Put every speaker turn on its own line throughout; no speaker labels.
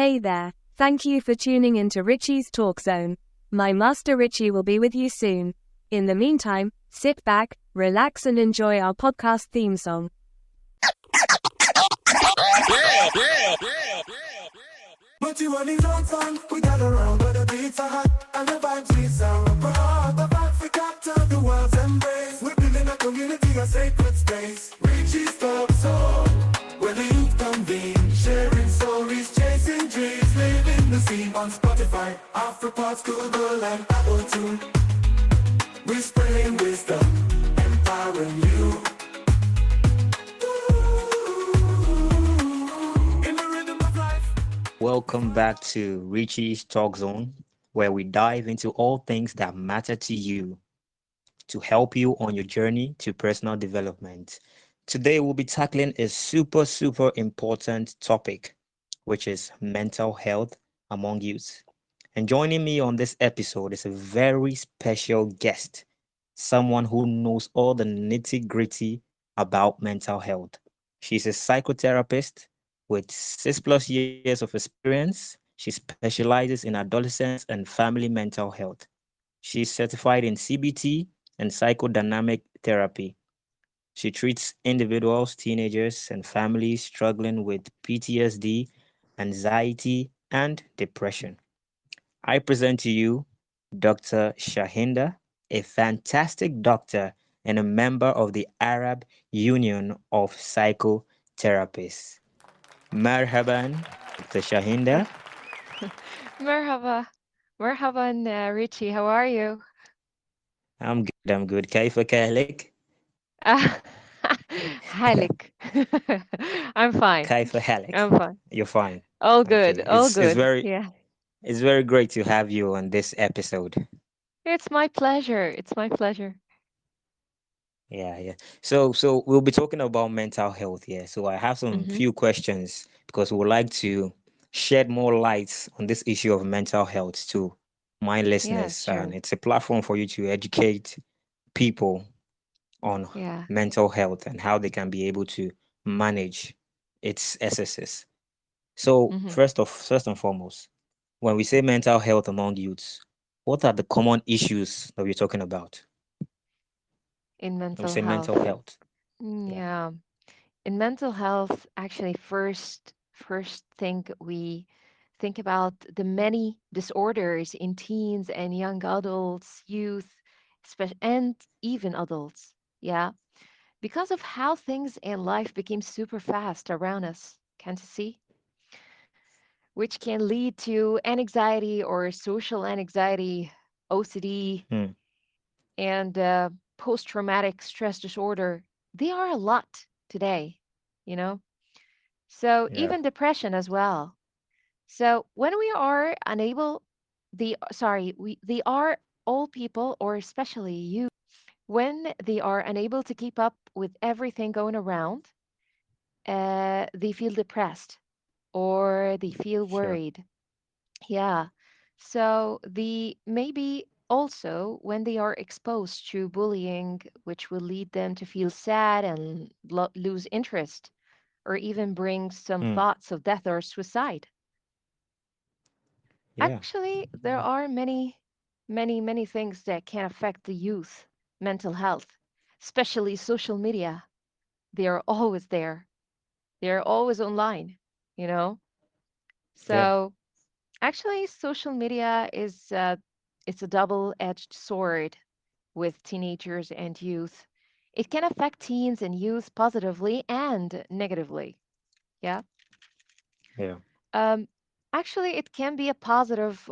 Hey there, thank you for tuning into Richie's Talk Zone. My master Richie will be with you soon. In the meantime, sit back, relax, and enjoy our podcast theme song.
But you only know fun, we gather around where the beats are hot and the vibes we sound abroad of Africa to the world's embrace. We're building a community, a sacred space. Richie's Talk Zone, where the youth convene, sharing stories, chasing dreams, living the scene on Spotify, Afropods, Google, and Apple too. We're spreading wisdom, empowering you. In the rhythm of life.
Welcome back to Richie's Talk Zone, where we dive into all things that matter to you to help you on your journey to personal development. Today, we'll be tackling a super important topic, which is mental health among youth. And joining me on this episode is a very special guest, someone who knows all the nitty-gritty about mental health. She's a psychotherapist with 6+ years of experience. She specializes in adolescents and family mental health. She's certified in CBT and psychodynamic therapy. She treats individuals, teenagers, and families struggling with PTSD, anxiety, and depression. I present to you Dr. Shahinda, a fantastic doctor and a member of the Arab Union of Psychotherapists. Marhaban, Dr. Shahinda.
Merhaba. Merhaban, Richie. How are you?
I'm good. Kaifa Kalik?
Uh, Halik. I'm fine.
Kaifa Halik.
I'm fine.
You're fine.
All
Okay.
good. All
It's
good.
very
Yeah.
it's very great to have you on this episode.
It's my pleasure. It's my pleasure.
Yeah. So we'll be talking about mental health here. So I have some
Mm-hmm.
few questions because we would like to shed more light on this issue of mental health to my
Yeah,
listeners. And
sure.
it's a platform for you to educate people on
Yeah.
mental health and how they can be able to manage its excesses. So
Mm-hmm.
first and foremost, when we say mental health among youths, what are the common issues that we're talking about?
In
When we
mental
say mental
health.
health. Yeah.
Yeah. In mental health, actually, first thing we think about the many disorders in teens and young adults, youth, and even adults. Yeah, because of how things in life became super fast around us, can't you see? Which can lead to anxiety or social anxiety, OCD,
Hmm.
and post traumatic stress disorder. They are a lot today, you know? So,
Yeah.
even depression as well. So, when we are unable, they are all people, or especially you, when they are unable to keep up with everything going around, they feel depressed or they feel
Sure.
worried. Yeah. So the maybe also when they are exposed to bullying, which will lead them to feel sad and lose interest, or even bring some
Hmm.
thoughts of death or suicide.
Yeah.
Actually, there are many things that can affect the youth mental health, especially social media. They are always there. They are always online, you know?
Yeah.
So actually, social media is it's a double-edged sword with teenagers and youth. It can affect teens and youth positively and negatively. Yeah.
Yeah.
Um, actually, it can be a positive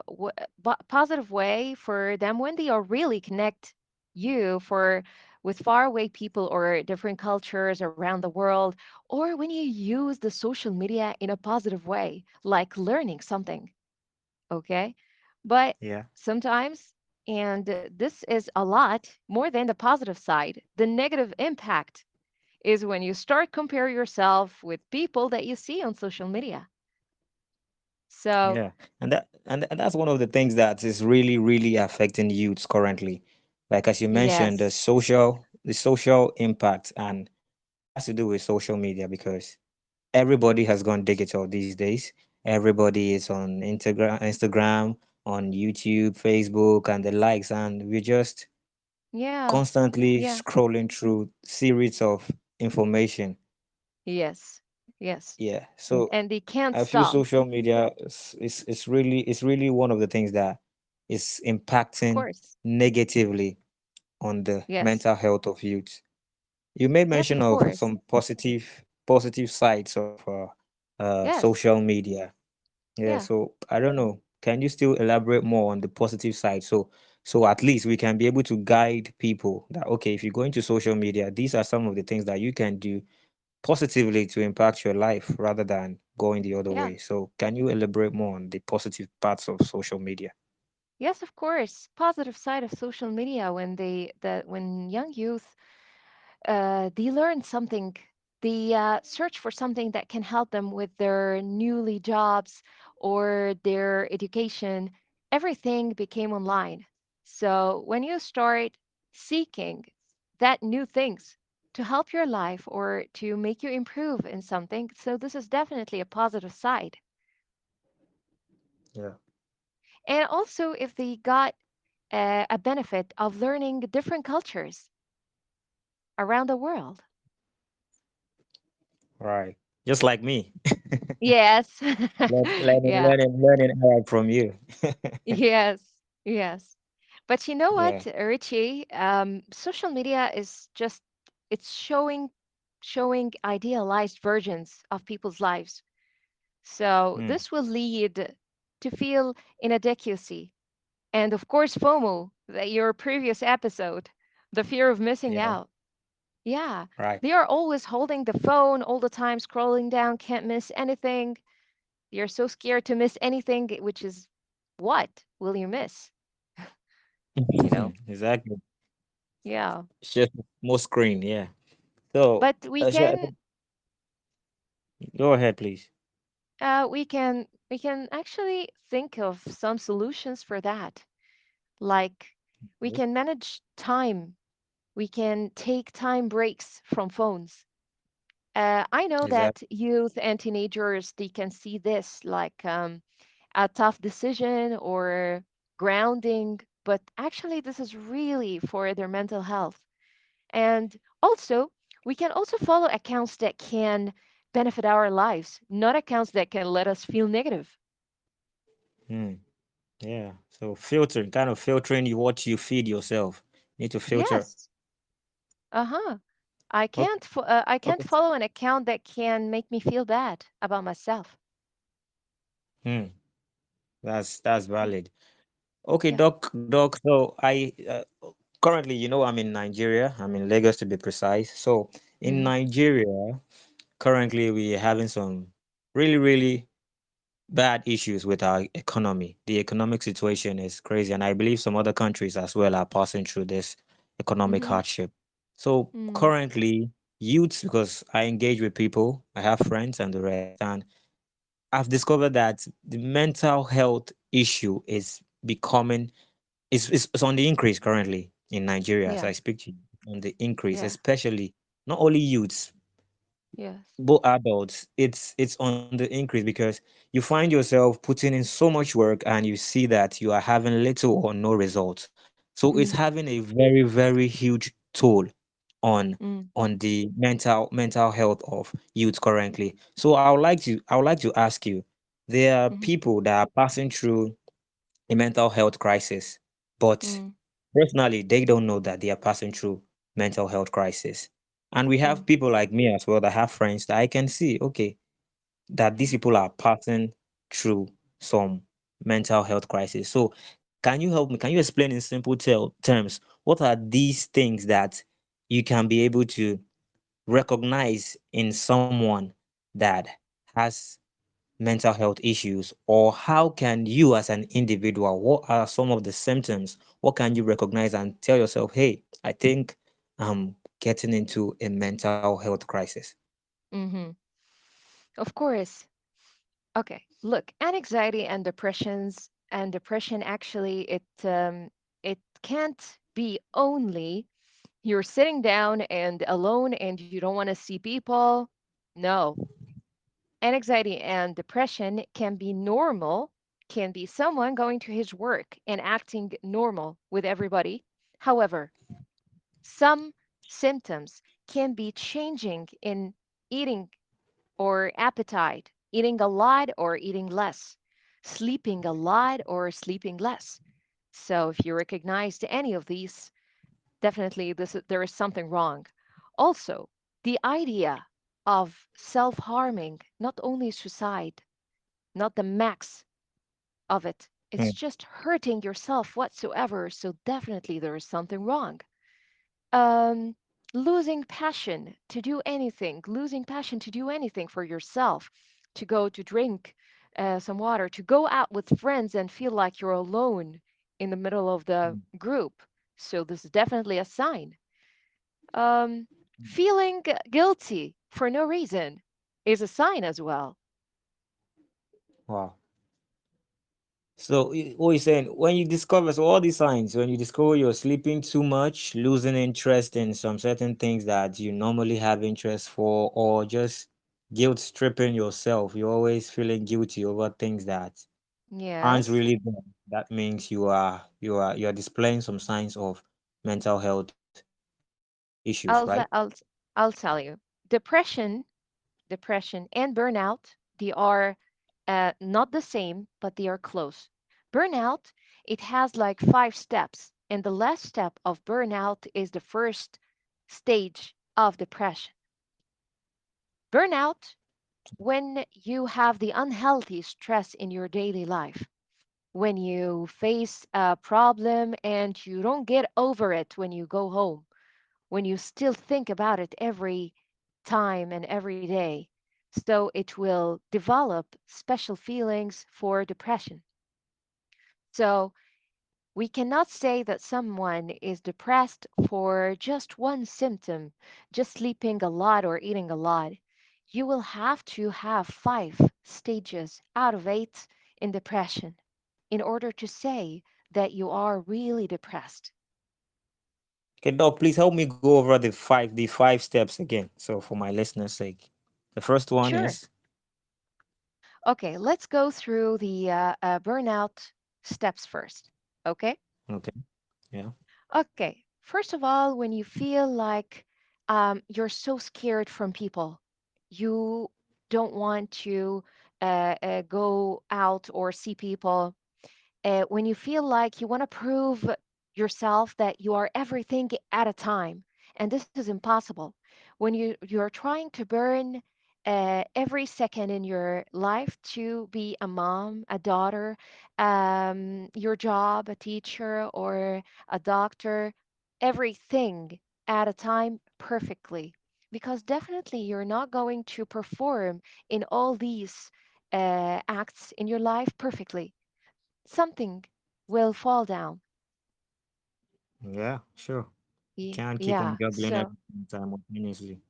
way for them when they are really connect you for with faraway people or different cultures around the world, or when you use the social media in a positive way, like learning something. Okay. But
Yeah.
sometimes, and this is a lot more than the positive side, the negative impact is when you start compare yourself with people that you see on social media. So,
Yeah. And that's one of the things that is really affecting youths currently. Like as you mentioned,
yes,
the social impact, and it has to do with social media because everybody has gone digital these days. Everybody is on Instagram, on YouTube, Facebook, and the likes, and we're just
Yeah.
constantly
Yeah.
scrolling through series of information.
Yes. Yes.
Yeah, so
And they can't
I feel
stop.
social media is really one of the things that is
Of
impacting
course.
negatively on the
Yes.
mental health of youth. You made
Yes,
mention
of
of
course.
some positive sides of
Yes.
social media. Yeah,
Yeah.
so I don't know. Can you still elaborate more on the positive side? So at least we can be able to guide people that okay, if you go into social media, these are some of the things that you can do positively to impact your life rather than going the other
Yeah.
way. So can you elaborate more on the positive parts of social media?
Yes, of course. Positive side of social media when when young youth they learn something, they search for something that can help them with their newly jobs or their education. Everything became online. So when you start seeking that new things to help your life or to make you improve in something, so this is definitely a positive side.
Yeah,
And also, if they got a benefit of learning different cultures around the world.
right. Just like me.
Yes. Yeah.
Learning Arab from you.
Yes. Yes. But you know
Yeah.
what, Richie? Social media is just it's showing idealized versions of people's lives. So
Hmm.
this will lead to feel inadequacy. And of course, FOMO, your previous episode, the fear of missing
Yeah.
out. Yeah,
Right.
they are always holding the phone all the time, scrolling down, can't miss anything. You're so scared to miss anything, which is what will you miss? You know?
Exactly.
Yeah.
It's just more screen. Yeah. So,
But we can
go ahead, please.
we can actually think of some solutions for that. Like we can manage time. We can take time breaks from phones. I know that
Exactly.
youth and teenagers they can see this like a tough decision or grounding, but actually, this is really for their mental health. And also, we can also follow accounts that can benefit our lives, not accounts that can let us feel negative.
Hmm. Yeah. So filtering, kind of filtering you what you feed yourself. Need to filter.
Yes. Uh-huh. I
Okay.
can't I can't
Okay.
follow an account that can make me feel bad about myself.
Hmm. That's
Yeah.
valid. Okay,
Yeah.
Doc. So I currently, I'm in Nigeria. I'm in Lagos to be precise. So in
Mm.
Nigeria, currently we're having some really, really bad issues with our economy. The economic situation is crazy, and I believe some other countries as well are passing through this economic
Mm-hmm.
hardship. So
Mm.
currently, youths, because I engage with people, I have friends and the rest, and I've discovered that the mental health issue is becoming is on the increase currently in Nigeria as
Yeah.
I speak to you. On the increase,
Yeah.
especially not only youths,
Yes.
both adults, it's on the increase because you find yourself putting in so much work and you see that you are having little or no results. So it's
Mm.
having a very, very huge toll on
Mm.
the mental health of youth currently. So I would like to ask you, there are
Mm-hmm.
people that are passing through a mental health crisis, but
Mm.
personally, they don't know that they are passing through mental health crisis. And we have
Mm.
people like me as well that have friends that I can see, okay, that these
Mm.
people are passing through some mental health crisis. So, can you help me? Can you explain in simple terms what are these things that you can be able to recognize in someone that has mental health issues, or how can you as an individual, what are some of the symptoms, what can you recognize and tell yourself, hey, I think I'm getting into a mental health crisis?
Mm-hmm. Of course. Okay. Look, anxiety and depression actually it can't be only you're sitting down and alone and you don't want to see people. No. And anxiety and depression can be normal, can be someone going to his work and acting normal with everybody. However, some symptoms can be changing in eating or appetite, eating a lot or eating less, sleeping a lot or sleeping less. So if you recognize any of these, definitely there is something wrong. Also, the idea of self-harming, not only suicide, not the max of it, it's
Hmm.
just hurting yourself whatsoever. So definitely there is something wrong. Losing passion to do anything, losing passion to do anything for yourself, to go to drink some water, to go out with friends and feel like you're alone in the middle of the group. So this is definitely a sign. Um, Feeling guilty for no reason is a sign as well.
Wow. So what you're saying, when you discover, so all these signs, when you discover you're sleeping too much, losing interest in some certain things that you normally have interest for, or just guilt stripping yourself, you're always feeling guilty over things that aren't
Yes,
really there. That means you're displaying some signs of mental health issues, right?
I'll t- I'll t- I'll tell you. Depression and burnout, they are not the same, but they are close. Burnout, it has like 5 steps, and the last step of burnout is the first stage of depression. Burnout, when you have the unhealthy stress in your daily life, when you face a problem and you don't get over it when you go home, when you still think about it every time and every day. So it will develop special feelings for depression. So we cannot say that someone is depressed for just one symptom, just sleeping a lot or eating a lot. You will have to have 5 stages out of 8 in depression in order to say that you are really depressed.
Okay, Doc, please help me go over the five steps again. So for my listeners' sake. The first one
Sure.
is
Okay, let's go through the burnout steps first. Okay?
okay, yeah.
Okay. First of all, when you feel like you're so scared from people, you don't want to go out or see people, when you feel like you want to prove yourself that you are everything at a time, and this is impossible. When you're trying to burn every second in your life to be a mom, a daughter, your job, a teacher, or a doctor, everything at a time perfectly. Because definitely you're not going to perform in all these acts in your life perfectly. Something will fall down.
Yeah, sure. You can't keep on
Yeah.
juggling
So,
everything simultaneously.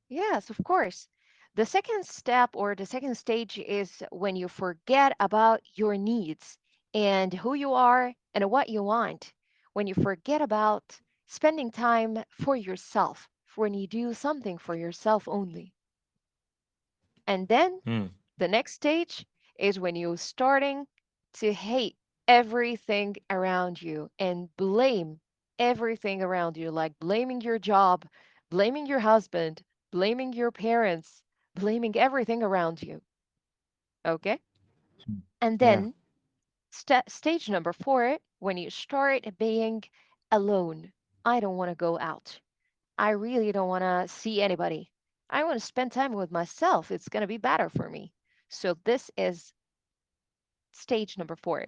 yes, of course. The second step or the second stage is when you forget about your needs and who you are and what you want. When you forget about spending time for yourself, when you do something for yourself only. And then
Hmm.
the next stage is when you're starting to hate everything around you and blame everything around you, like blaming your job, blaming your husband, blaming your parents, blaming everything around you. Okay? And
Yeah.
then stage number 4, when you start being alone. I don't want to go out. I really don't want to see anybody. I want to spend time with myself. It's going to be better for me. So this is stage number 4.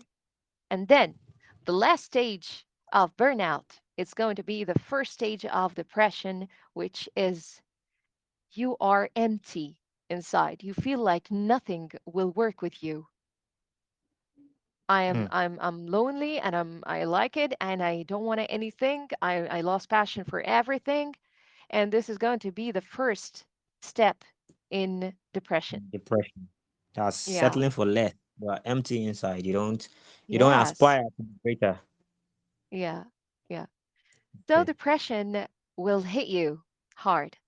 And then the last stage of burnout is going to be the first stage of depression, which is you are empty inside. You feel like nothing will work with you.
Hmm.
I'm lonely and I like it and I don't want anything. I lost passion for everything. And this is going to be the first step in depression.
Depression. That's
Yeah.
settling for less. You are empty inside. You don't
Yes.
aspire to be greater.
Yeah. Yeah. So
Okay.
depression will hit you hard.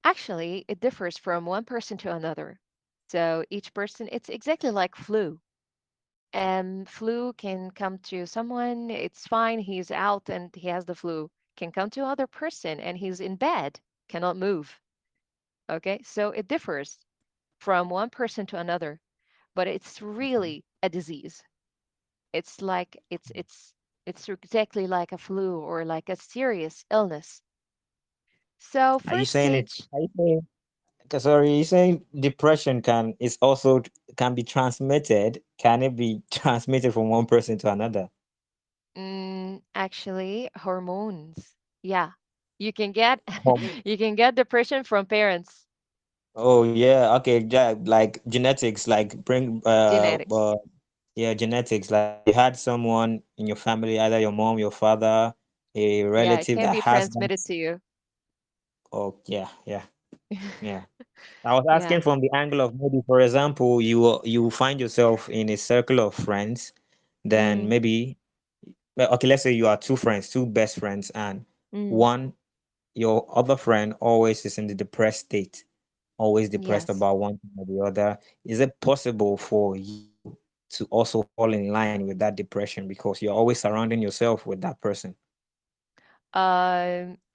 Actually, it differs from one person to another. So each person, it's exactly like flu. Flu can come to someone, it's fine, he's out and he has the flu. Can come to other person and he's in bed, cannot move. Okay, so it differs from one person to another, but it's really a disease. It's like it's exactly like a flu or like a serious illness. So
Are you
first
saying it?
stage,
Are you saying? Sorry, you saying depression can is also can be transmitted? Can it be transmitted from one person to another?
actually hormones. Yeah, you can get
Um,
you can get depression from parents,
oh yeah, okay, yeah, like genetics, like bring
genetics.
yeah, genetics. Like you had someone in your family, either your mom, your father, a
Yeah, it
relative
can
that
be
has that.
transmitted to you.
Oh yeah, yeah, yeah. I was asking
Yeah.
from the angle of maybe, for example, you find yourself in a circle of friends, then
Mm,
maybe, well, okay, let's say you are two friends, two best friends, and
mm,
one, your other friend always is in the depressed state, always depressed
yes.
about one thing or the other. Is it possible for you to also fall in line with that depression because you're always surrounding yourself with that person?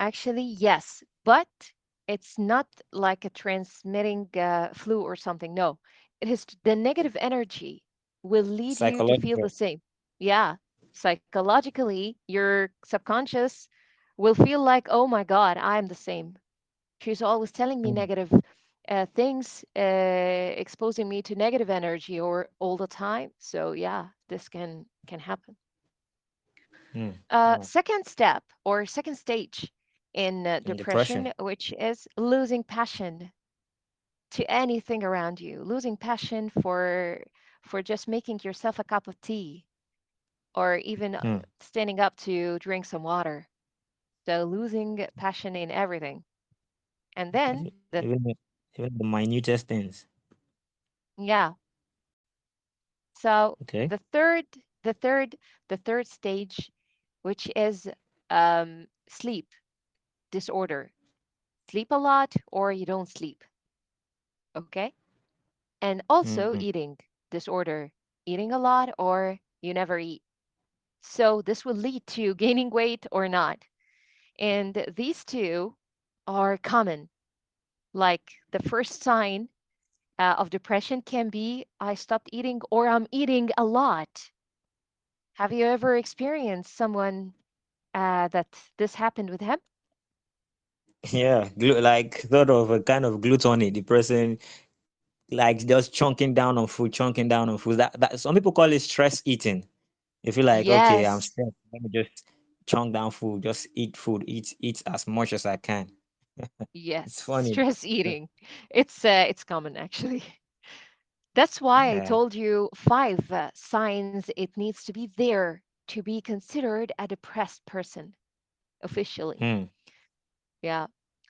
Actually, yes, but it's not like a transmitting flu or something. No, it is the negative energy will lead you to feel the
Psychological.
same. Yeah, psychologically, your subconscious will feel like, oh my God, I'm the same. She's always telling me
Mm,
negative things, exposing me to negative energy or all the time. So yeah, this can happen.
mm, wow.
Second step or second stage in
In depression.
depression, which is losing passion to anything around you, losing passion for just making yourself a cup of tea or even
Hmm.
standing up to drink some water. So losing passion in everything. And then the
Even even the minutest things.
yeah, so
Okay.
the third the third the third stage, which is sleep disorder. Sleep a lot or you don't sleep. Okay. And
Mm,
also eating disorder, eating a lot or you never eat. So this will lead to gaining weight or not. And these two are common. Like the first sign of depression can be I stopped eating or I'm eating a lot. Have you ever experienced someone that this happened with him?
yeah, like sort of a kind of gluttony. The person like just chunking down on food, chunking down on food. That some people call it stress eating. You feel like, okay, I'm
Yes,
stressed. Let me just chunk down food, just eat food, eat as much as I can.
yes,
It's funny.
stress eating. It's common actually. That's why I
Yeah.
told you five signs it needs to be there to be considered a depressed person officially.
Hmm.
Yeah.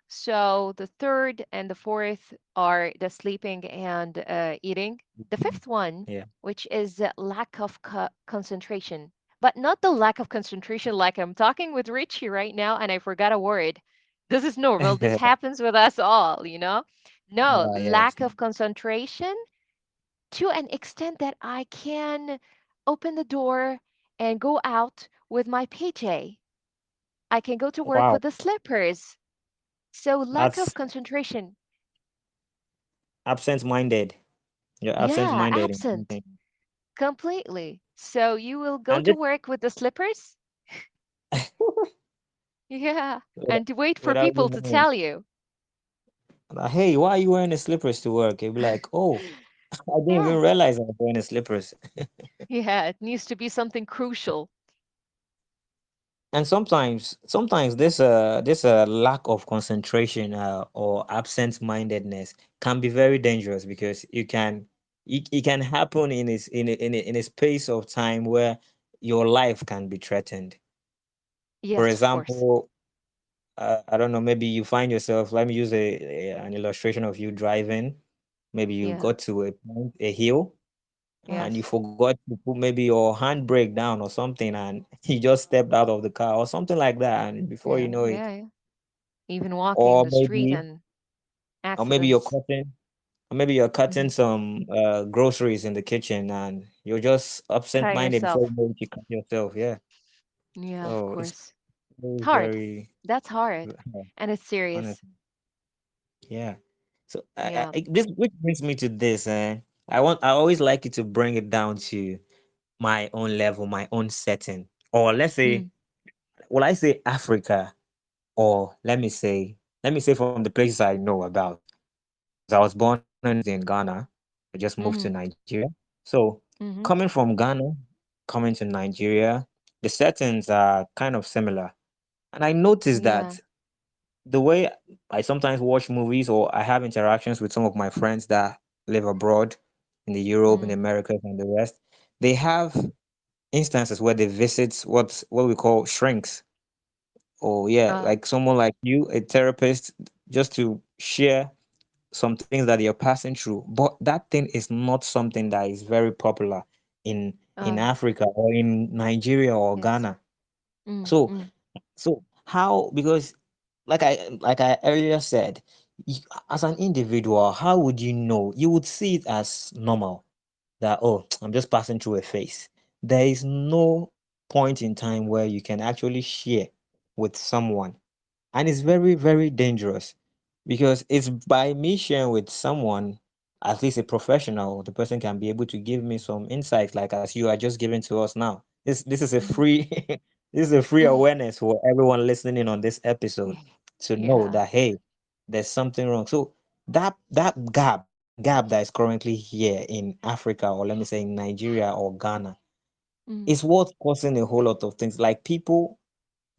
So the third and the fourth are the sleeping and eating. The fifth one,
Yeah.
which is lack of concentration, but not the lack of concentration like I'm talking with Richie right now and I forgot a word. This is normal. This happens with us all, you know? No,
Yeah, yes.
lack of concentration to an extent that I can open the door and go out with my PJ. I can go to work
Wow.
with the slippers. So lack of
That's
concentration.
absent-minded. You're
Yeah,
absent-minded in
absent
something.
completely. So you will go
And
to
this
work with the slippers? Yeah,
without
and to wait for
without you
people to
knowing.
tell you.
Like, hey, why are you wearing the slippers to work? You'll be like, oh, I didn't
Yeah,
even realize I was wearing the slippers.
yeah, it needs to be something crucial.
And sometimes this lack of concentration or absent-mindedness can be very dangerous because it can happen in a space of time where your life can be threatened. For
Yes, of course.
example, I don't know, maybe you find yourself, let me use an illustration of you driving. Maybe you
Yeah,
got to a point, a hill, and you
yes.
forgot to put maybe your handbrake down or something, and you just stepped out of the car or something like that, and before you
Yeah,
know it,
yeah, yeah. Even walking
or
the street
maybe
and
or maybe you're
accidents.
cutting, Or maybe you're
Hmm.
cutting some groceries in the kitchen and you're just
Cutting
absent-minded before
yourself.
you know it, you cut yourself. Yeah.
Yeah, of
So it's
course.
very,
Hard.
very,
That's hard.
uh,
And it's serious.
honest. Yeah. So
Yeah.
this which brings me to this. I always like you to bring it down to my own level, my own setting, or let's say,
Mm.
will I say Africa, or let me say from the places I know about. Because I was born and raised in Ghana. I just moved to
Mm-hmm.
Nigeria. So
Mm-hmm.
coming from Ghana, coming to Nigeria, the settings are kind of similar. And I noticed
Yeah.
that the way I sometimes watch movies or I have interactions with some of my friends that live abroad in the Europe, in the
Mm.
Americas, and the rest, they have instances where they visit what we call shrinks. Or yeah,
Uh,
like someone like you, a therapist, just to share some things that you're passing through. But that thing is not something that is very popular in
uh,
Africa or in Nigeria or
yes.
Ghana.
Mm.
So
Mm.
so how, because like I earlier said, as an individual, how would you know? You would see it as normal that, oh, I'm just passing through a phase. There is no point in time where you can actually share with someone, and it's very, very dangerous because it's by me sharing with someone, at least a professional, the person can be able to give me some insights like as you are just giving to us now. This is a
Mm.
free this is a free awareness for everyone listening in on this episode to know
Yeah.
that, hey, there's something wrong. So that gap that is currently here in Africa, or let me say in Nigeria or Ghana,
Mm.
is what's causing a whole lot of things. Like people,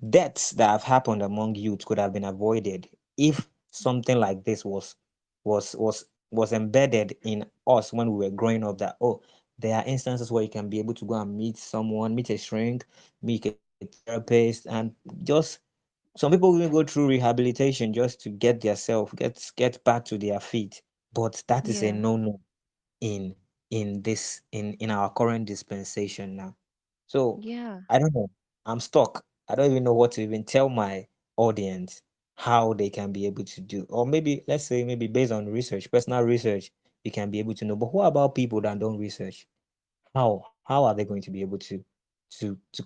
deaths that have happened among youth could have been avoided if something like this was embedded in us when we were growing up, that, oh, there are instances where you can be able to go and meet someone, meet a shrink, meet a therapist, and just some people even go through rehabilitation just to get their self get back to their feet. But that is a
Yeah.
no-no in in our current dispensation now. So
Yeah.
I don't know. I'm stuck. I don't even know what to even tell my audience how they can be able to do. Or maybe let's say maybe based on research, personal research, you can be able to know. But what about people that don't research? How are they going to be able to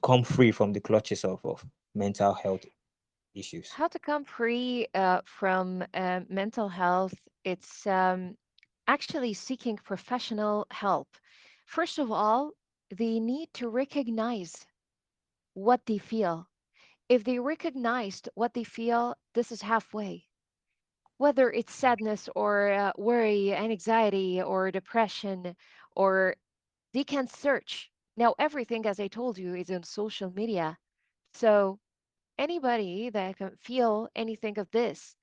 come free from the clutches of mental health issues?
How to come free from mental health? It's actually seeking professional help. First of all, they need to recognize what they feel. If they recognized what they feel, this is halfway. Whether it's sadness or worry, anxiety or depression, or they can search. Now, everything, as I told you, is on social media. So anybody that can feel anything of this,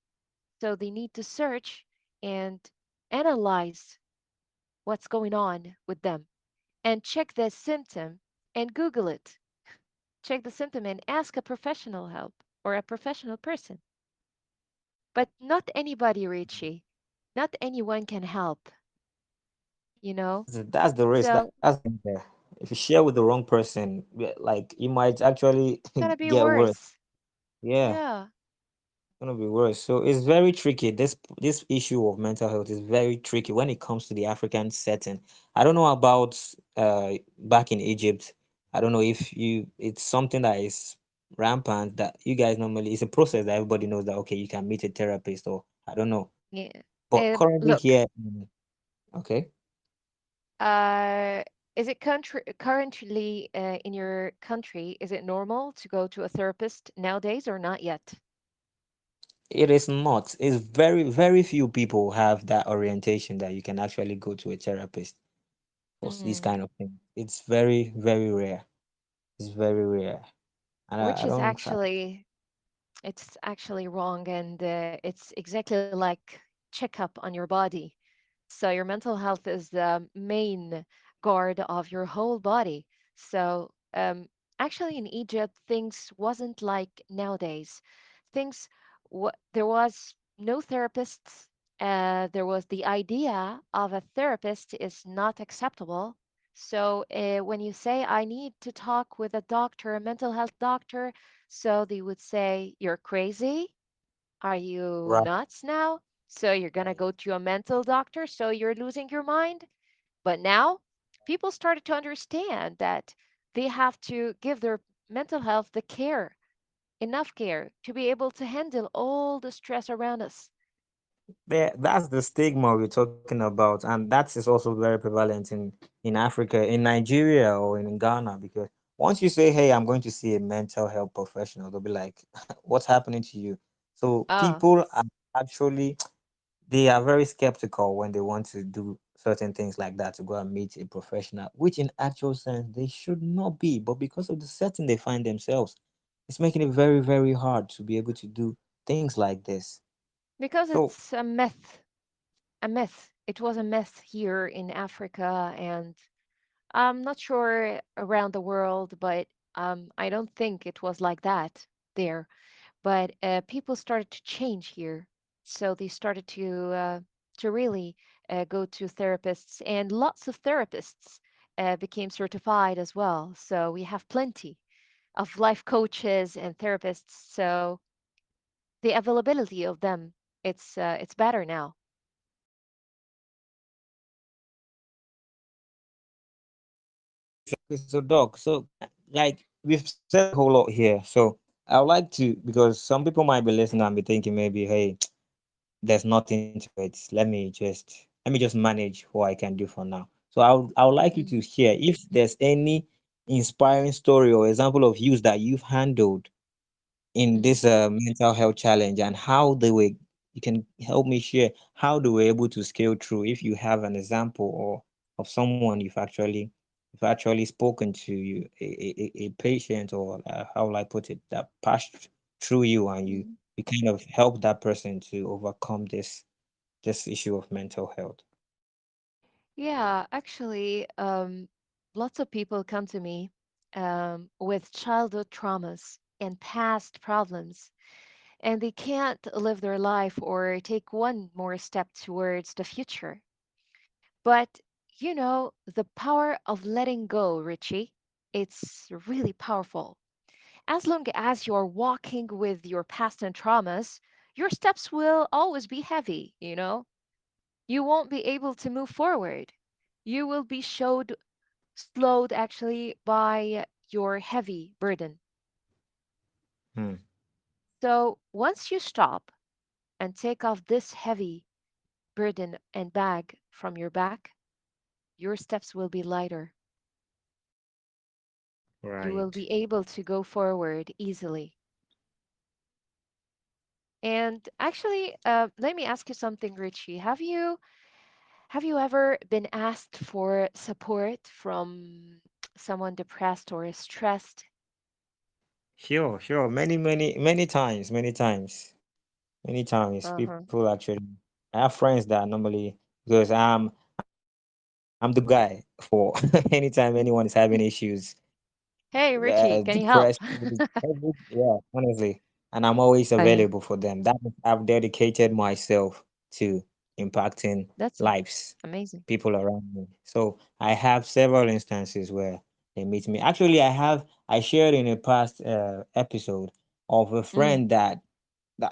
so they need to search and analyze what's going on with them and check the symptom and Google it. Check the symptom and ask a professional help or a professional person. But not anybody, Richie. Not anyone can help, you know?
That's the risk.
So
That's the danger. If you share with the wrong person, like you might actually
it's gonna be
get worse.
worse.
Yeah.
Yeah.
Gonna be worse. So it's very tricky. This issue of mental health is very tricky when it comes to the African setting. I don't know about back in Egypt. I don't know if you it's something that is rampant that you guys normally, it's a process that everybody knows that, okay, you can meet a therapist, or I don't know.
Yeah.
But currently
Look,
here, okay,
uh, is it currently in your country, is it normal to go to a therapist nowadays or not yet?
it is not. It's very, very few people have that orientation that you can actually go to a therapist for these
Mm.
kind of things. It's very, very rare. It's very rare. And
Which
I
is
don't.
actually it's actually wrong, and it's exactly like checkup on your body. So your mental health is the main guard of your whole body. So actually, in Egypt, things wasn't like nowadays. Things there was no therapists. There was the idea of a therapist is not acceptable. So when you say I need to talk with a doctor, a mental health doctor, so they would say you're crazy. Are you
Right.
nuts now? So you're going to go to a mental doctor, so you're losing your mind. But now people started to understand that they have to give their mental health the care, enough care to be able to handle all the stress around us.
That's the stigma we're talking about, and that is also very prevalent in Africa, in Nigeria, or in Ghana. Because once you say, "Hey, I'm going to see a mental health professional," they'll be like, "What's happening to you?" So
Ah,
people are actually, they are very skeptical when they want to do certain things like that, to go and meet a professional, which in actual sense they should not be. But because of the setting they find themselves, it's making it very, very hard to be able to do things like this.
because
So
it's a myth. A myth. It was a myth here in Africa, and I'm not sure around the world, but I don't think it was like that there. But people started to change here, so they started to really go to therapists, and lots of therapists became certified as well. So we have plenty of life coaches and therapists. So the availability of them, it's better now.
okay, so Doc, so like we've said a whole lot here. So I would like to, because some people might be listening and be thinking maybe, hey, there's nothing to it. Let me just manage what I can do for now. So I would like you
Mm,
to share if there's any inspiring story or example of use that you've handled in
mm.
this mental health challenge, and how they were, you can help me share how they were able to scale through, if you have an example or of someone you've actually spoken to, you a patient, or how will I put it, that passed through you, and you
Mm.
you kind of help that person to overcome this issue of mental health.
Yeah, actually, lots of people come to me with childhood traumas and past problems, and they can't live their life or take one more step towards the future. But the power of letting go, Richie, it's really powerful. As long as you're walking with your past and traumas, your steps will always be heavy. You won't be able to move forward. You will be slowed actually by your heavy burden.
Hmm.
So once you stop and take off this heavy burden and bag from your back, your steps will be lighter. You will
Right.
be able to go forward easily. And actually, let me ask you something, Richie. Have you ever been asked for support from someone depressed or stressed?
Sure, sure. Many times, many times.
Uh-huh.
People actually, I have friends that normally, because I'm the go-to guy for anytime anyone is having issues,
Hey, Richie, can you help?
depressed, honestly, and I'm always
Okay,
available for them. That means I've dedicated myself to impacting
that's
lives,
amazing.
people around me. So I have several instances where they meet me. Actually, I shared in a past episode of a
Mm,
friend that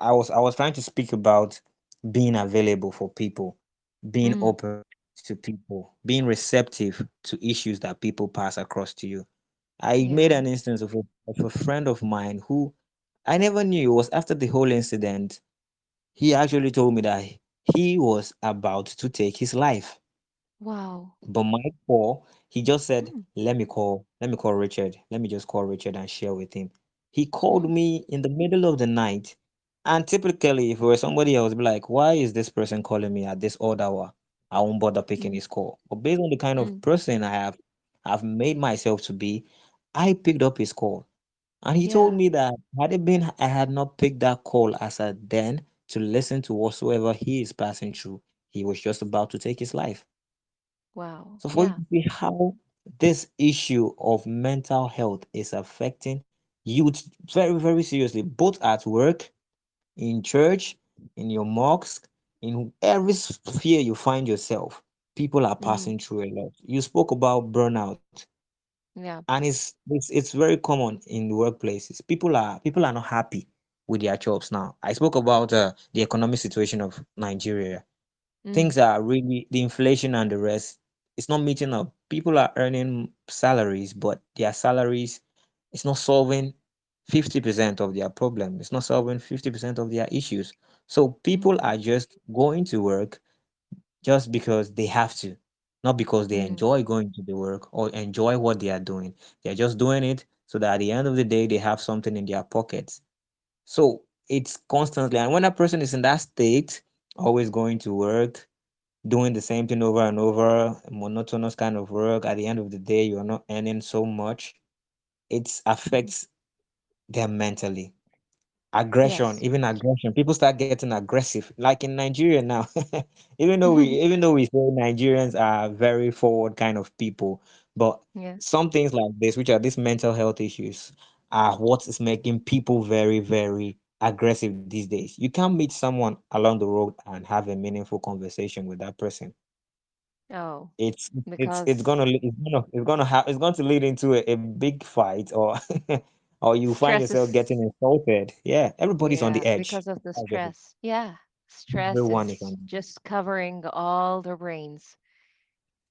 I was trying to speak about being available for people, being
mm,
open to people, being receptive to issues that people pass across to you. I made
yeah.
an instance of a friend of mine who I never knew. It was after the whole incident. He actually told me that he was about to take his life.
Wow.
But my call, he just said,
Mm,
let me call Richard. Let me just call Richard and share with him. He called
mm,
me in the middle of the night. And typically, if it were somebody else, be like, why is this person calling me at this odd hour? I won't bother picking
mm,
his call. But based on the kind of
mm.
person I've made myself to be, I picked up his call. And he told
Yeah.
me that had it been I had not picked that call as a then to listen to whatsoever he is passing through, he was just about to take his life.
Wow.
So for you
Yeah.
to see how this issue of mental health is affecting youth very, very seriously, both at work, in church, in your mosque, in every sphere you find yourself, people are
Mm,
passing through a lot. You spoke about burnout,
yeah.
and it's very common in the workplaces. People are not happy. with their jobs now. I spoke about the economic situation of Nigeria.
Mm,
Things are really the inflation and the rest. It's not meeting up. People are earning salaries, but their salaries it's not solving 50% of their problem. It's not solving 50% of their issues. So
mm,
people are just going to work just because they have to, not because they
mm.
enjoy going to the work or enjoy what they are doing. They're just doing it so that at the end of the day they have something in their pockets. So it's constantly, and when a person is in that state, always going to work, doing the same thing over and over, monotonous kind of work, at the end of the day, you're not earning so much. It affects them mentally. Aggression,
Yes.
even aggression. People start getting aggressive. Like in Nigeria now, even though we say Nigerians are very forward kind of people, but
Yeah.
some things like this, which are these mental health issues, are what is making people very, very aggressive these days. You can't meet someone along the road and have a meaningful conversation with that person.
Oh,
It's
because
it's going to lead into a big fight, or or you find
stress
yourself getting
is,
insulted. Yeah, everybody's on the
yeah,
edge.
because of the
That's just it.
stress. Yeah. Stress
Everyone is
is
on
just covering all their brains,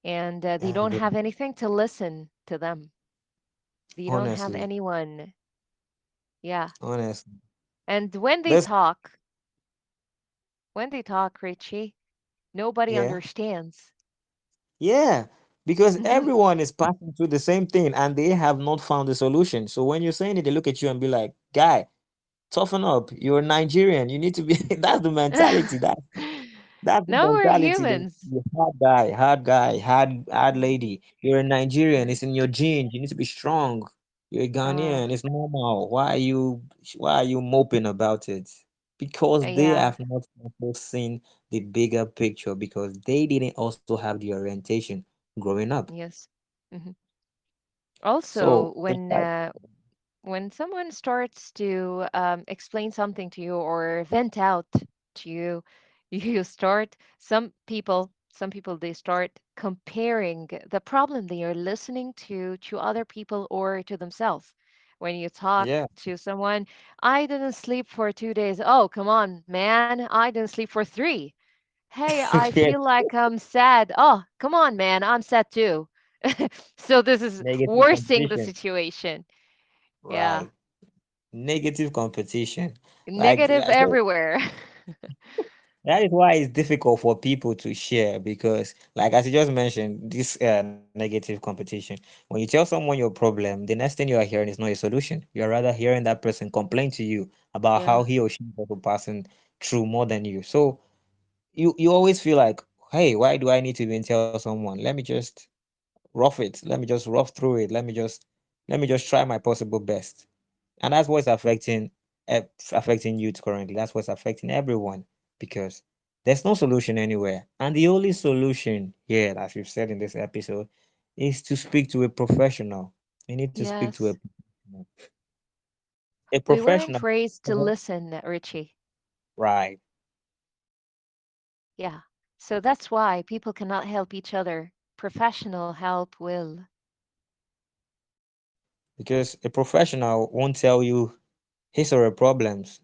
and they don't
every
have anything to listen to them. They don't have
honestly,
anyone. Yeah.
honestly.
And
This
when they talk, Richie, nobody
yeah.
understands.
Yeah. Because everyone is passing through the same thing and they have not found a solution. So when you're saying it, they look at you and be like, guy, toughen up. You're Nigerian. You need to be that's the mentality. That's the
No, we're
mentality.
humans.
The hard guy, hard
Yeah.
lady. You're a Nigerian.
Yeah.
It's in your genes. You need to be strong. You're a
Uh,
Ghanaian. It's normal. Why are you moping about it? Because they
yeah.
have not also seen the bigger picture because they didn't also have the orientation growing up.
Yes. Mhm.
So
Also,
it's like
when someone starts to explain something to you or vent out to you, you start some people they start comparing the problem they are listening to other people or to themselves. When you talk
yeah.
to someone, I didn't sleep for 2 days. Oh, come on, man, I didn't sleep for three. Hey, I
Yes,
feel like I'm sad. Oh, come on, man, I'm sad too. So this is
negative
worsening the
competition.
situation. Yeah.
Right. Negative competition.
Negative
So
everywhere.
that is why it's difficult for people to share because, like as you just mentioned, this negative competition. When you tell someone your problem, the next thing you are hearing is not a solution. You are rather hearing that person complain to you about how
Yeah.
he or she is also passing through more than you. So you always feel like, hey, why do I need to even tell someone? Let me just rough it. Let me just rough through it. Let me just try my possible best. And that's what's affecting youth currently. That's what's affecting everyone because there's no solution anywhere. And the only solution here, as we've said in this episode, is to speak to a professional. You need to speak to
Yes.
a
We weren't
professional.
raised to listen, Richie.
Right.
Yeah. So that's why people cannot help each other. Professional help will.
Because a professional won't tell you his or her problems.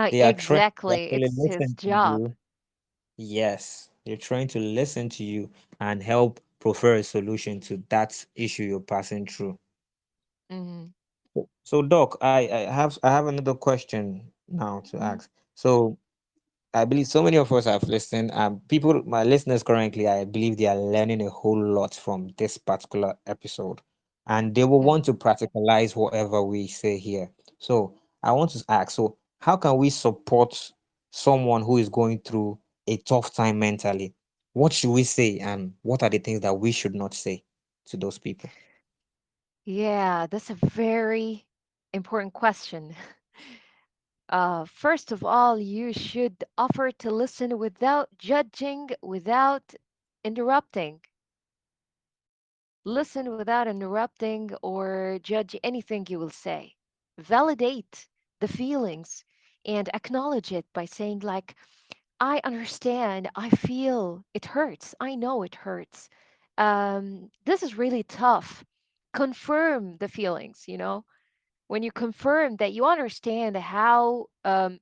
They are trained to
Exactly.
actually
It's his
listen to
job.
you. Yes, they're trying to listen to you and help prefer a solution to that issue you're passing through.
Hmm.
So, Doc, I have another question now to
Hmm.
ask. So, I believe so many of us have listened. People, my listeners currently, I believe they are learning a whole lot from this particular episode, and they will
Hmm.
want to practicalize whatever we say here. So, I want to ask, so how can we support someone who is going through a tough time mentally? What should we say, and what are the things that we should not say to those people?
Yeah, that's a very important question. First of all, you should offer to listen without judging, without interrupting. Listen without interrupting or judge anything you will say. Validate the feelings and acknowledge it by saying, like, I understand, I feel it hurts, I know it hurts. This is really tough. Confirm the feelings, you know? when you confirm that you understand how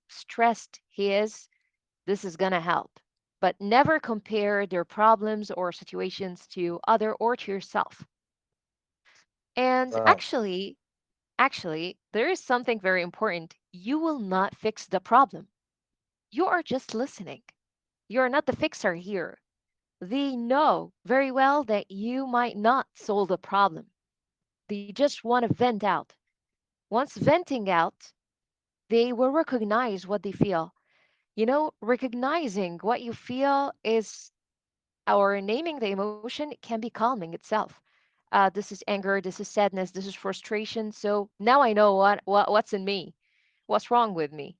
stressed he is, this is going to help. But never compare their problems or situations to other or to yourself. And
Right.
actually, there is something very important. You will not fix the problem. You are just listening. You're not the fixer here. They know very well that you might not solve the problem. They just want to vent out. Once venting out, they will recognize what they feel. You know, recognizing what you feel is or naming the emotion can be calming itself. This is anger, this is sadness, this is frustration. So now I know what's in me, what's wrong with me.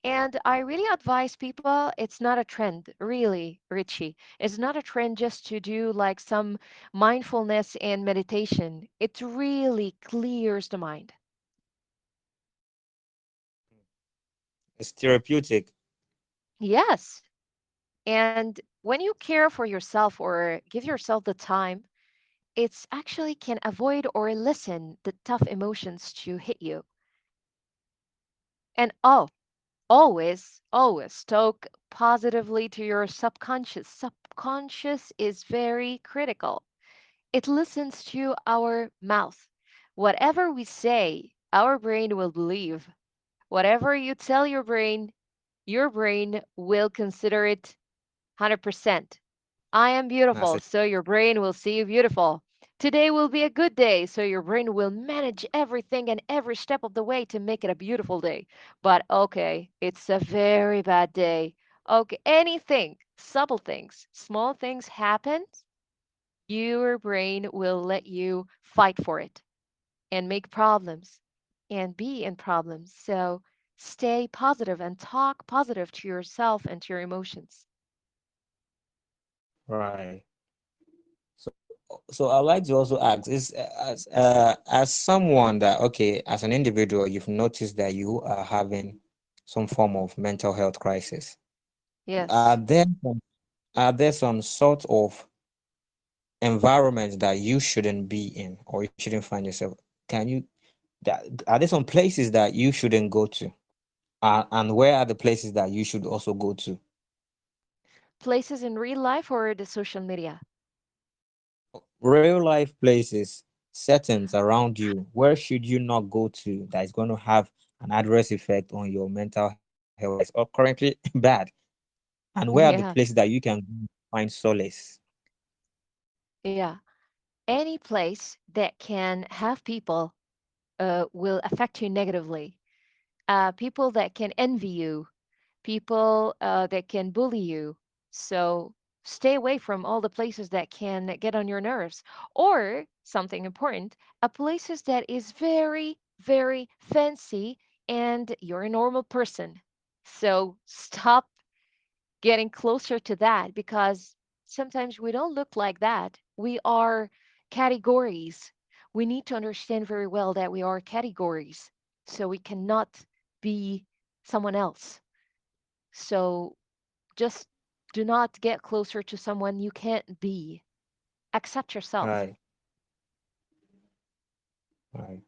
And I really advise people, it's not a trend, really, Richie. It's not a trend just to do like some mindfulness and meditation. It really clears the mind.
It's therapeutic.
Yes. And when you care for yourself or give yourself the time, it's actually can avoid or lessen the tough emotions to hit you. And oh, always talk positively to your subconscious. Subconscious is very critical. It listens to our mouth. Whatever we say, our brain will believe. Whatever you tell your brain will consider it 100%. I am
That's
beautiful,
it.
so your brain will see you beautiful. Today will be a good day, so your brain will manage everything and every step of the way to make it a beautiful day. But okay, it's a very bad day. Okay, anything, subtle things, small things happen, your brain will let you fight for it and make problems and be in problems. So stay positive and talk positive to yourself and to your emotions.
Right. So, so I'd like to also ask, is as someone that, okay, as an individual, you've noticed that you are having some form of mental health crisis. Are
Yes.
there are there some sort of environments that you shouldn't be in or you shouldn't find yourself? Can you that are there some places that you shouldn't go to? And where are the places that you should also go to?
Places in real life or the social media?
Real life places, settings around you, where should you not go to that is going to have an adverse effect on your mental health that is currently bad? And where are the
Yeah,
places that you can find solace?
yeah. Any place that can have people will affect you negatively. People that can envy you, people that can bully you. So stay away from all the places that can get on your nerves. Or something important, a places that is very, very fancy and you're a normal person. So stop getting closer to that because sometimes we don't look like that. We are categories. We need to understand very well that we are categories. So we cannot be someone else. So just do not get closer to someone you can't be. Accept yourself.
Right, right.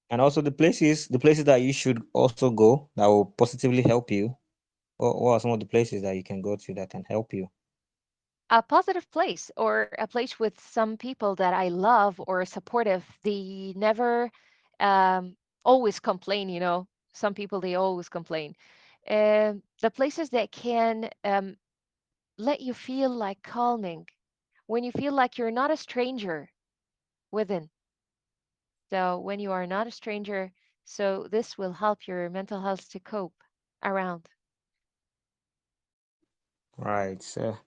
And also the places that you should also go that will positively help you. What are some of the places that you can go to that can help you?
A positive place or a place with some people that I love or supportive. They never always complain, you know. Some people they always complain. The places that can let you feel like calming when you feel like you're not a stranger within. So when you are not a stranger, so this will help your mental health to cope around.
Right. So,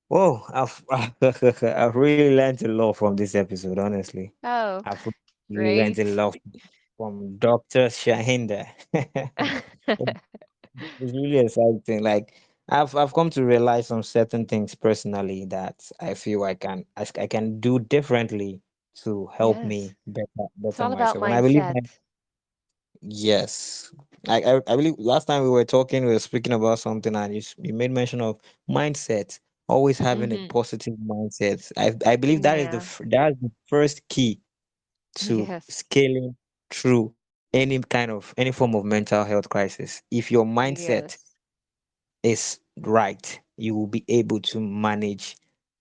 whoa, I've really learned a lot from this episode, honestly.
Oh,
I've really learned a
great.
lot from Dr. Shahinda. It's really exciting. Like I've come to realize some certain things personally that I feel I can do differently to help
Yes.
me
It's
better
all about
myself. And I believe
mindset.
that yes. I believe last time we were talking, we were speaking about something and you made mention of mindset, always having a
Hmm.
positive mindset. I believe that is
Yeah.
that's the first key to
Yes.
scaling through any form of mental health crisis. If your mindset
Yes.
is right, you will be able to manage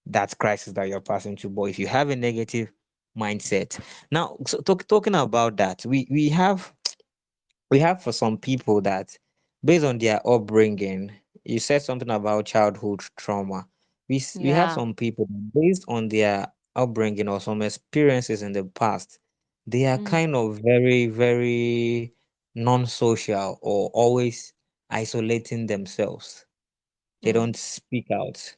that crisis that you're passing through. But if you have a negative mindset, now talking about that, we have for some people that based on their upbringing, you said something about childhood trauma. We have
Yeah.
some people that based on their upbringing or some experiences in the past, they are
Mm,
kind of very, very non-social or always isolating themselves. They
mm,
don't speak out.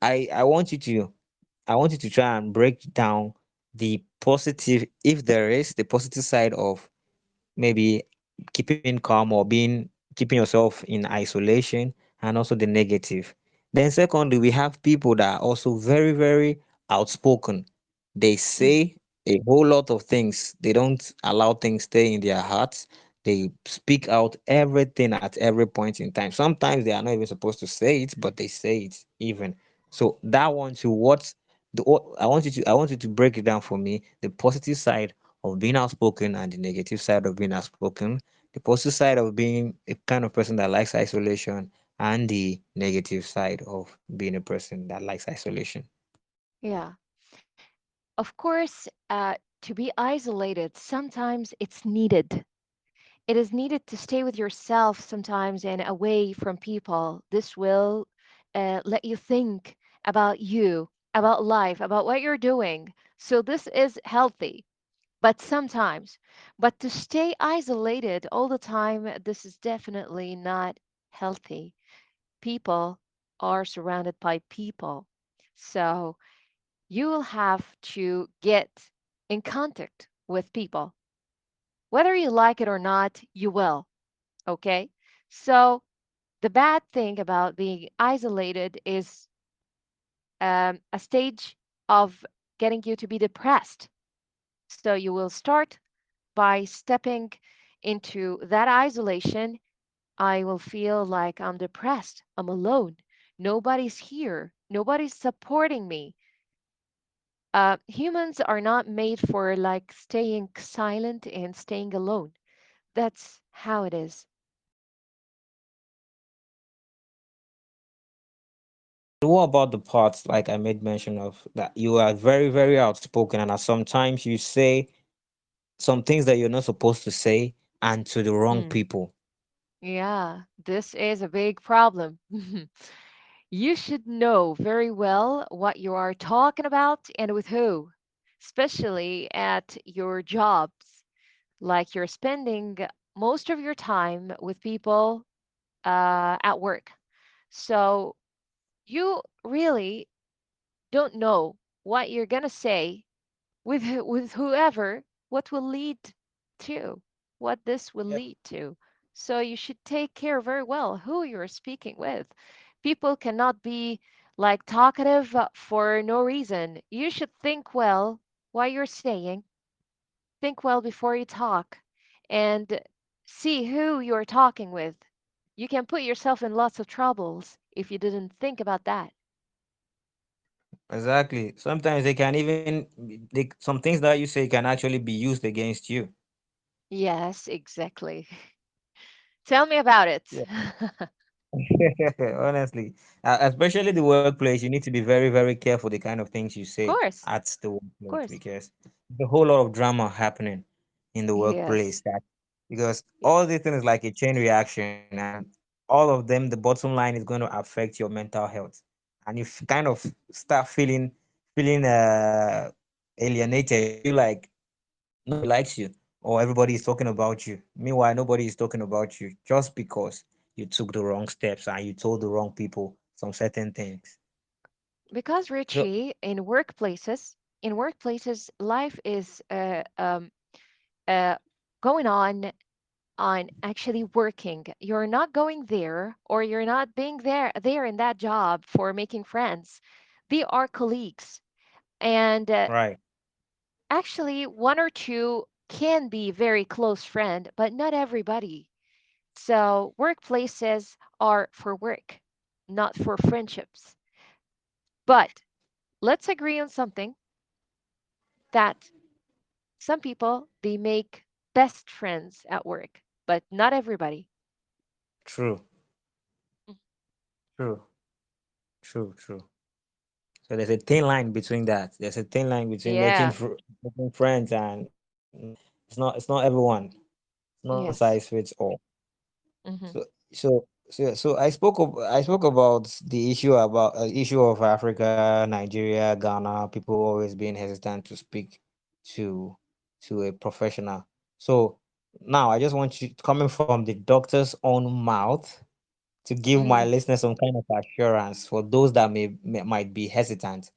I want you to try and break down the positive, if there is the positive side of maybe keeping calm or being keeping yourself in isolation, and also the negative. Then secondly, we have people that are also very, very outspoken. They
mm.
say a whole lot of things. They don't allow things stay in their hearts. They speak out everything at every point in time. Sometimes they are not even supposed to say it, but they say it even. So that one to what I want you to break it down for me. The positive side of being outspoken and the negative side of being outspoken, the positive side of being a kind of person that likes isolation, and the negative side of being a person that likes isolation.
Yeah. Of course, to be isolated, sometimes it's needed. It is needed to stay with yourself sometimes and away from people. This will let you think about you, about life, about what you're doing. So this is healthy, but sometimes. But to stay isolated all the time, this is definitely not healthy. People are surrounded by people. So you will have to get in contact with people. Whether you like it or not, you will. Okay? So the bad thing about being isolated is a stage of getting you to be depressed. So you will start by stepping into that isolation. I will feel like I'm depressed. I'm alone. Nobody's here. Nobody's supporting me. Humans are not made for like staying silent and staying alone. That's how it is.
What about the parts like I made mention of that you are very, very outspoken, and sometimes you say some things that you're not supposed to say and to the wrong
Mm,
people?
yeah, this is a big problem. You should know very well what you are talking about and with who, especially at your jobs. Like you're spending most of your time with people at work. So you really don't know what you're going to say with whoever, what will lead to, what this will
Yep.
lead to. So you should take care very well who you're speaking with. People cannot be like talkative for no reason. You should think well while you're saying, think well before you talk, and see who you're talking with. You can put yourself in lots of troubles if you didn't think about that.
Exactly. Sometimes they can even some things that you say can actually be used against you.
Yes, exactly. Tell me about it.
Honestly, especially the workplace, you need to be very, very careful the kind of things you
Of
say
course,
at the
of
workplace
course.
because there's a whole lot of drama happening in the workplace.
Yes.
That because
Y-
all this thing is like a chain reaction, and all of them, the bottom line is going to affect your mental health, and you kind of start feeling alienated. You feel like nobody likes you or everybody is talking about you. Meanwhile, nobody is talking about you just because you took the wrong steps and you told the wrong people some certain things.
Because
So,
Richie, in workplaces, life is uh, going on actually working. You're not going there, or you're not being there in that job for making friends. They are colleagues, and
right.
actually, one or two can be very close friend, but not everybody. So workplaces are for work, not for friendships. But let's agree on something that Some people, they make best friends at work, but not everybody.
True, true, true. So there's a thin line between that. There's a thin line between
Yeah.
making friends and it's not everyone. It's not one size
Yes.
fits all.
Hmm.
So I spoke about the issue of Africa, Nigeria, Ghana. People always being hesitant to speak to a professional. So now I just want you, coming from the doctor's own mouth, to give my
Hmm.
listeners some kind of assurance for those that might be hesitant.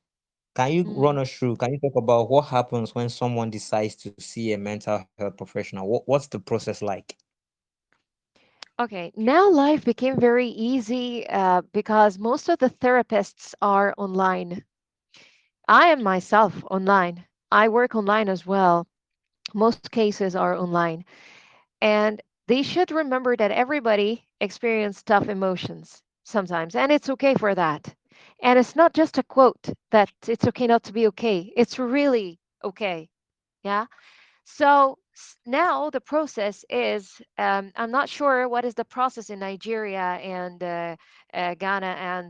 Can you
Hmm.
run us through? Can you talk about what happens when someone decides to see a mental health professional? What's the process like?
Okay, now life became very easy because most of the therapists are online. I am myself online. I work online as well. Most cases are online. And they should remember that everybody experiences tough emotions sometimes, and it's okay for that. And it's not just a quote that it's okay not to be okay. It's really okay. Yeah. So now the process is I'm not sure what is the process in Nigeria and Ghana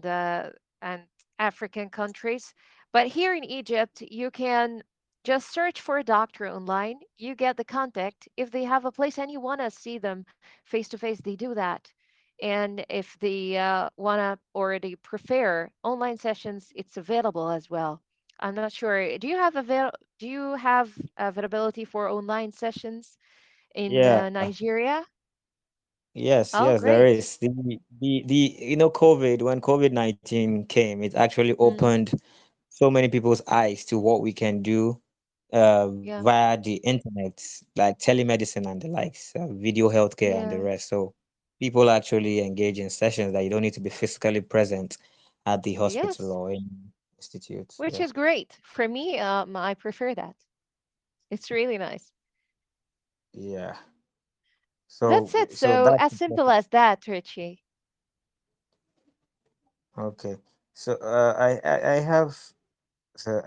and African countries, but here in Egypt you can just search for a doctor online. You get the contact. If they have a place and you want to see them face to face, they do that. And if they wanna or they prefer online sessions, it's available as well. I'm not sure. Do you have availability for online sessions in
Yeah.
Nigeria? Oh,
Yes, there
great.
is. The COVID, when COVID-19 came, it actually
Mm,
opened so many people's eyes to what we can do
yeah,
via the internet, like telemedicine and the likes, video healthcare and the
yeah.
rest. So people actually engage in sessions that you don't need to be physically present at the hospital
Yes,
or in institute.
which
Yeah.
is great. For me, I prefer that. It's really nice.
Yeah.
That's it.
So
So
that's
as
the
simple
process.
as that, Richie.
Okay. So I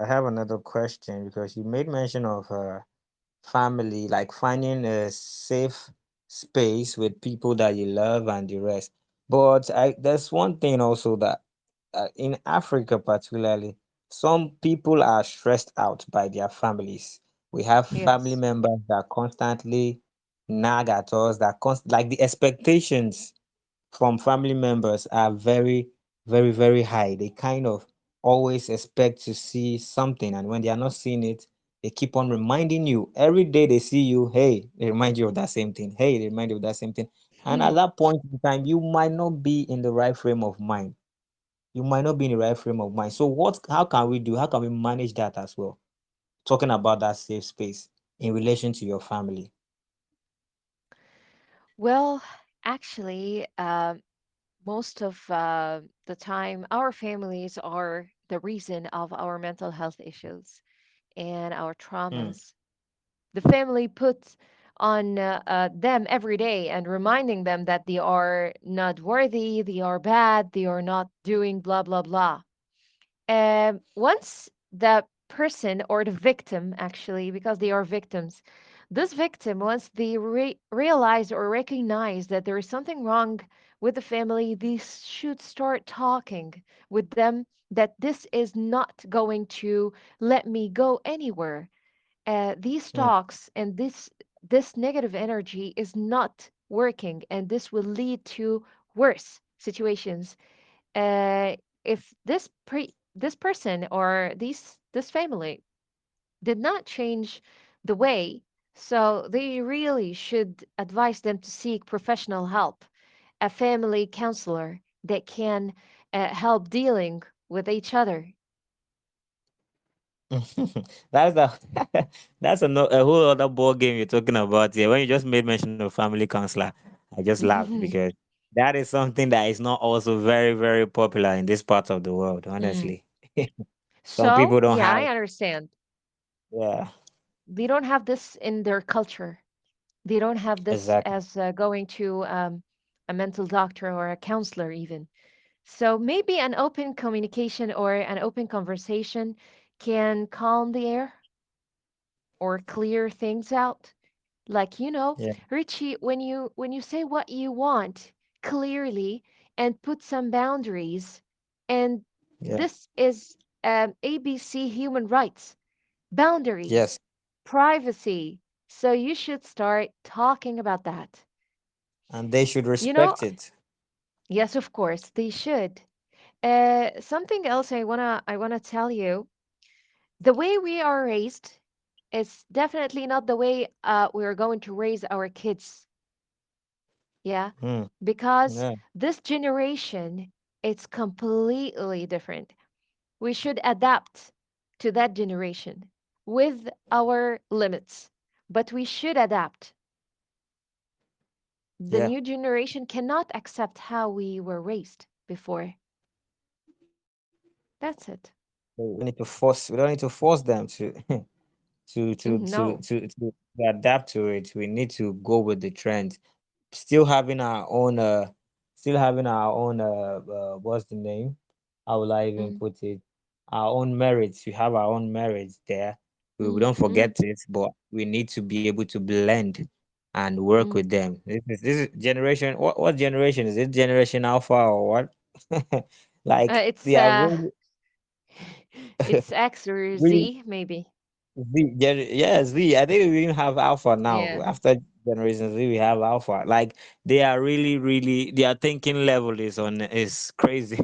have another question because you made mention of family, like finding a safe space with people that you love and the rest. But there's one thing also that in Africa particularly, some people are stressed out by their families. We have family
Yes.
members that constantly nag at us, like the expectations from family members are very high. They kind of always expect to see something, and when they are not seeing it, they keep on reminding you every day they see you. Hey, they remind you of that same thing. Hey, they remind you of that same thing. And at that point in time, you might not be in the right frame of mind. You might not be in the right frame of mind. So what? How can we do? How can we manage that as well? Talking about that safe space in relation to your family.
Well, actually, most of the time, our families are the reason of our mental health issues and our
Mm,
traumas. The family puts on them every day and reminding them that they are not worthy, they are bad, they are not doing blah, blah, blah. Once the person or the victim, actually, because they are victims, this victim, once they realize or recognize that there is something wrong with the family, they should start talking with them that this is not going to let me go anywhere. These
mm.
talks and this negative energy is not working, and this will lead to worse situations. If this person or this family did not change the way, so they really should advise them to seek professional help, a family counselor that can help dealing with each other.
That's the a whole other ball game you're talking about here. When you just made mention of family counselor, I just laughed because that is something that is not also very popular in this part of the world,
Mm.
honestly. Some
So
people don't
yeah,
have,
I understand.
yeah,
They don't have this in their culture. They don't have this
exactly.
as going to a mental doctor or a counselor even. So maybe an open communication or an open conversation can calm the air or clear things out. Like,
Yeah.
Richie, when you say what you want clearly and put some boundaries, and
Yeah.
this is ABC human rights,
Yes.
boundaries, privacy. So you should start talking about that.
And they should
You know,
respect it.
yes, of course, they should. Something else I wanna tell you, the way we are raised is definitely not the way we are going to raise our kids. Yeah,
Hmm.
because
Yeah.
this generation, it's completely different. We should adapt to that generation with our limits, but we should adapt. The
Yeah.
new generation cannot accept how we were raised before. That's it.
We don't need to force them to
No.
to adapt to it. We need to go with the trend. Still having our own what's the name? How will I even
Mm,
put it? Our own merits. We have our own merits there. We
mm,
don't
mm,
forget it, but we need to be able to blend and work
mm.
with them. This is generation. What generation is it? Generation Alpha or what? Like
It's
they are really
it's X or
really
Z maybe.
Yeah, Z. I think we even have Alpha now.
Yeah.
After Generation Z, we have Alpha. Like they are really, really their thinking level is crazy.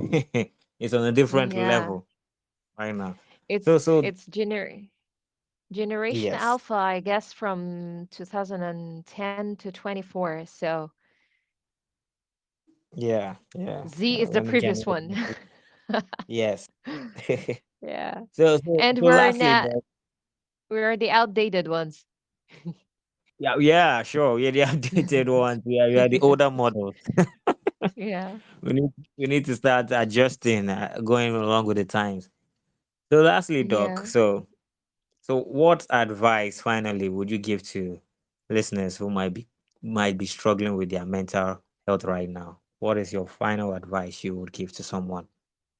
It's on a different
Yeah.
level right now.
It's
So
it's Generation
yes,
Alpha, I guess from 2010 to 24. So
yeah, yeah.
Z is the
When the
previous one.
generation, yes.
Yeah.
So
And we're
lastly,
not
though,
we're the outdated ones.
yeah, yeah, sure. Yeah, the updated ones. We are the older models.
Yeah.
We need to start adjusting, going along with the times. So lastly, Doc.
Yeah.
So, what advice finally would you give to listeners who might be struggling with their mental health right now? What is your final advice you would give to someone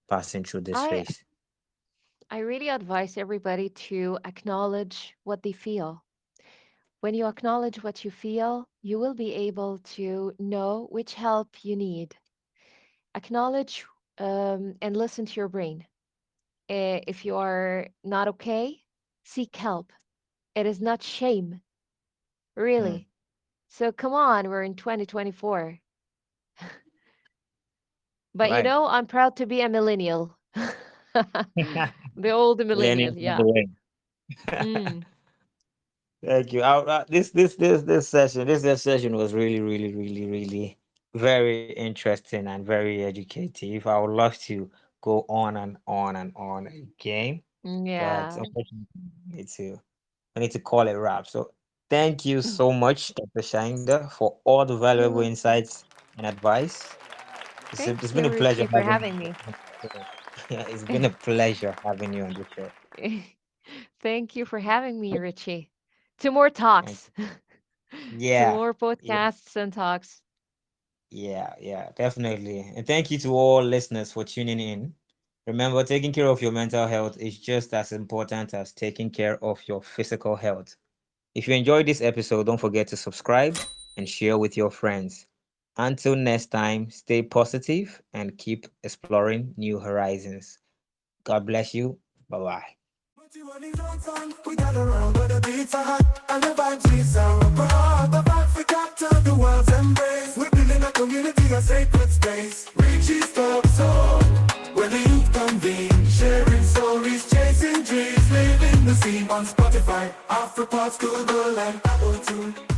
passing through this
I
phase?
I really advise everybody to acknowledge what they feel. When you acknowledge what you feel, you will be able to know which help you need. Acknowledge and listen to your brain. If you are not okay, seek help. It is not shame,
Hmm.
really. So come on, we're in 2024. But
Right.
I'm proud to be a millennial. The old millennial,
Millennials all
yeah.
the way.
Mm,
Thank you. This session was really, really, really, really very interesting and very educative. I would love to go on and on and on again, but
yeah.
unfortunately, I need to call it wrap. So thank you so much, Dr. Shinda, for all the
You're
valuable
welcome.
insights and advice. It's
Thank
been
you,
a pleasure
Richie, for
having
having
you
me.
on the show. Yeah, it's been a pleasure having you on the show.
Thank you for having me, Richie. To more talks,
Thank
to
Yeah,
more
yeah,
podcasts and talks.
yeah, definitely. And thank you to all listeners for tuning in. Remember, taking care of your mental health is just as important as taking care of your physical health. If you enjoyed this episode, don't forget to subscribe and share with your friends. Until next time, stay positive and keep exploring new horizons. God bless you. Bye bye.
We gather around where the beats are hot and the vibes we sound abroad. The vibe we capture the world's embrace. We're building a community, a sacred space. Reaches top zone where the youth convene, sharing stories, chasing dreams, living the scene on Spotify, Afropods, Google, and Apple too.